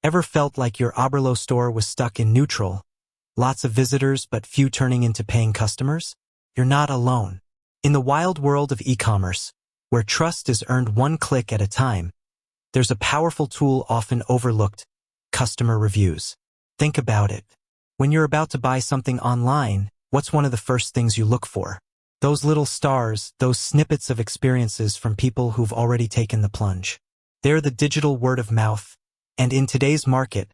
Ever felt like your Oberlo store was stuck in neutral? Lots of visitors but few turning into paying customers? You're not alone. In the wild world of e-commerce, where trust is earned one click at a time, there's a powerful tool often overlooked: customer reviews. Think about it. When you're about to buy something online, what's one of the first things you look for? Those little stars, those snippets of experiences from people who've already taken the plunge. They're the digital word of mouth, and in today's market,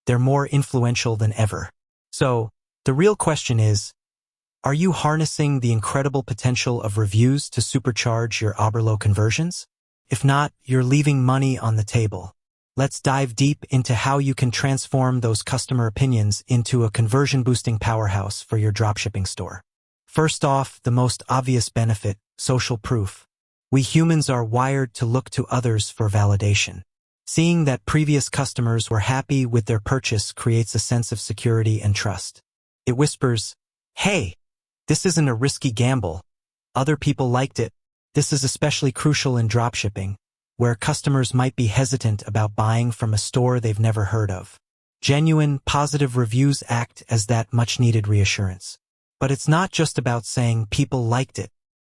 they're more influential than ever. So, the real question is, are you harnessing the incredible potential of reviews to supercharge your Oberlo conversions? If not, you're leaving money on the table. Let's dive deep into how you can transform those customer opinions into a conversion-boosting powerhouse for your dropshipping store. First off, the most obvious benefit: social proof. We humans are wired to look to others for validation. Seeing that previous customers were happy with their purchase creates a sense of security and trust. It whispers, "Hey, this isn't a risky gamble. Other people liked it." This is especially crucial in dropshipping, where customers might be hesitant about buying from a store they've never heard of. Genuine, positive reviews act as that much-needed reassurance. But it's not just about saying people liked it.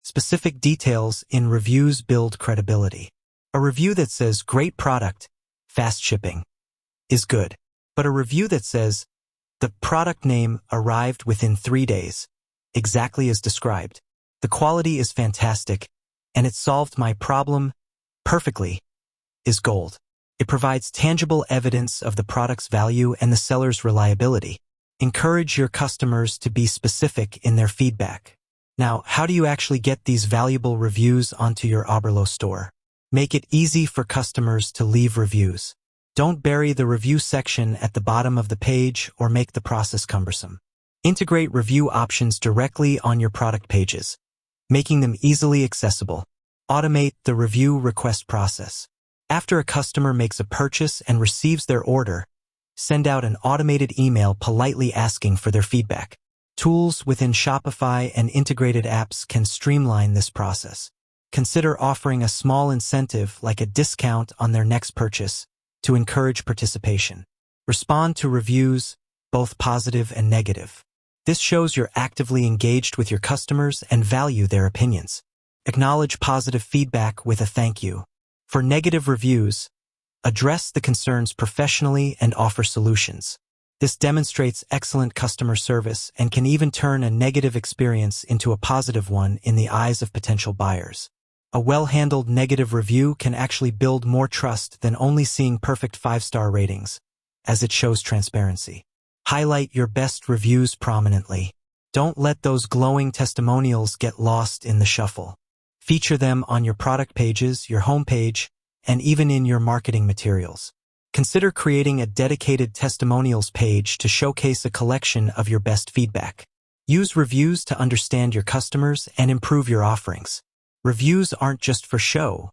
Specific details in reviews build credibility. A review that says "great product, fast shipping" is good. But a review that says "the product name arrived within 3 days, exactly as described. The quality is fantastic, and it solved my problem perfectly," is gold. It provides tangible evidence of the product's value and the seller's reliability. Encourage your customers to be specific in their feedback. Now, how do you actually get these valuable reviews onto your Oberlo store? Make it easy for customers to leave reviews. Don't bury the review section at the bottom of the page or make the process cumbersome. Integrate review options directly on your product pages, making them easily accessible. Automate the review request process. After a customer makes a purchase and receives their order, send out an automated email politely asking for their feedback. Tools within Shopify and integrated apps can streamline this process. Consider offering a small incentive like a discount on their next purchase to encourage participation. Respond to reviews, both positive and negative. This shows you're actively engaged with your customers and value their opinions. Acknowledge positive feedback with a thank you. For negative reviews, address the concerns professionally and offer solutions. This demonstrates excellent customer service and can even turn a negative experience into a positive one in the eyes of potential buyers. A well-handled negative review can actually build more trust than only seeing perfect 5-star ratings, as it shows transparency. Highlight your best reviews prominently. Don't let those glowing testimonials get lost in the shuffle. Feature them on your product pages, your homepage, and even in your marketing materials. Consider creating a dedicated testimonials page to showcase a collection of your best feedback. Use reviews to understand your customers and improve your offerings. Reviews aren't just for show.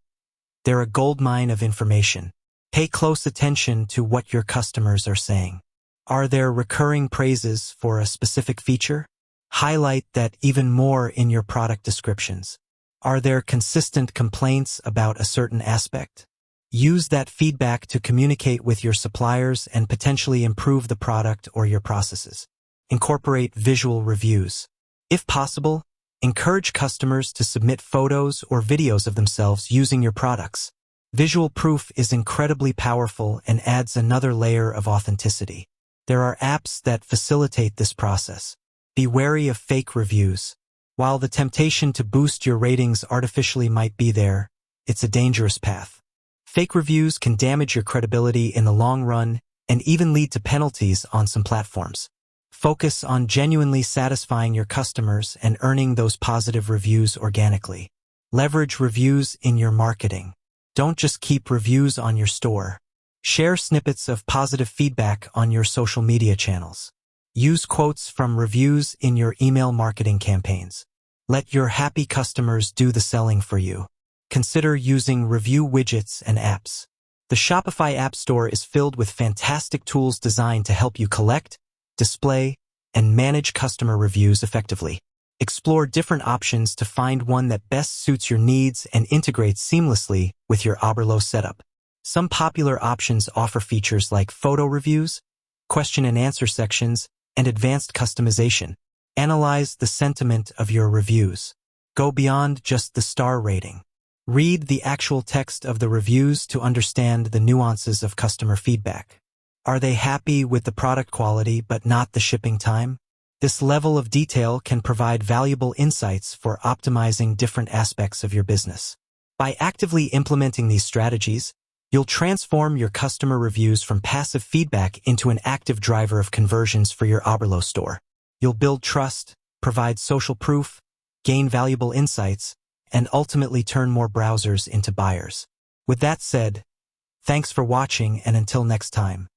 They're a goldmine of information. Pay close attention to what your customers are saying. Are there recurring praises for a specific feature? Highlight that even more in your product descriptions. Are there consistent complaints about a certain aspect? Use that feedback to communicate with your suppliers and potentially improve the product or your processes. Incorporate visual reviews. If possible, encourage customers to submit photos or videos of themselves using your products. Visual proof is incredibly powerful and adds another layer of authenticity. There are apps that facilitate this process. Be wary of fake reviews. While the temptation to boost your ratings artificially might be there, it's a dangerous path. Fake reviews can damage your credibility in the long run and even lead to penalties on some platforms. Focus on genuinely satisfying your customers and earning those positive reviews organically. Leverage reviews in your marketing. Don't just keep reviews on your store. Share snippets of positive feedback on your social media channels. Use quotes from reviews in your email marketing campaigns. Let your happy customers do the selling for you. Consider using review widgets and apps. The Shopify App Store is filled with fantastic tools designed to help you collect, display, and manage customer reviews effectively. Explore different options to find one that best suits your needs and integrates seamlessly with your Oberlo setup. Some popular options offer features like photo reviews, question and answer sections, and advanced customization. Analyze the sentiment of your reviews. Go beyond just the star rating. Read the actual text of the reviews to understand the nuances of customer feedback. Are they happy with the product quality but not the shipping time? This level of detail can provide valuable insights for optimizing different aspects of your business. By actively implementing these strategies, you'll transform your customer reviews from passive feedback into an active driver of conversions for your Oberlo store. You'll build trust, provide social proof, gain valuable insights, and ultimately turn more browsers into buyers. With that said, thanks for watching, and until next time.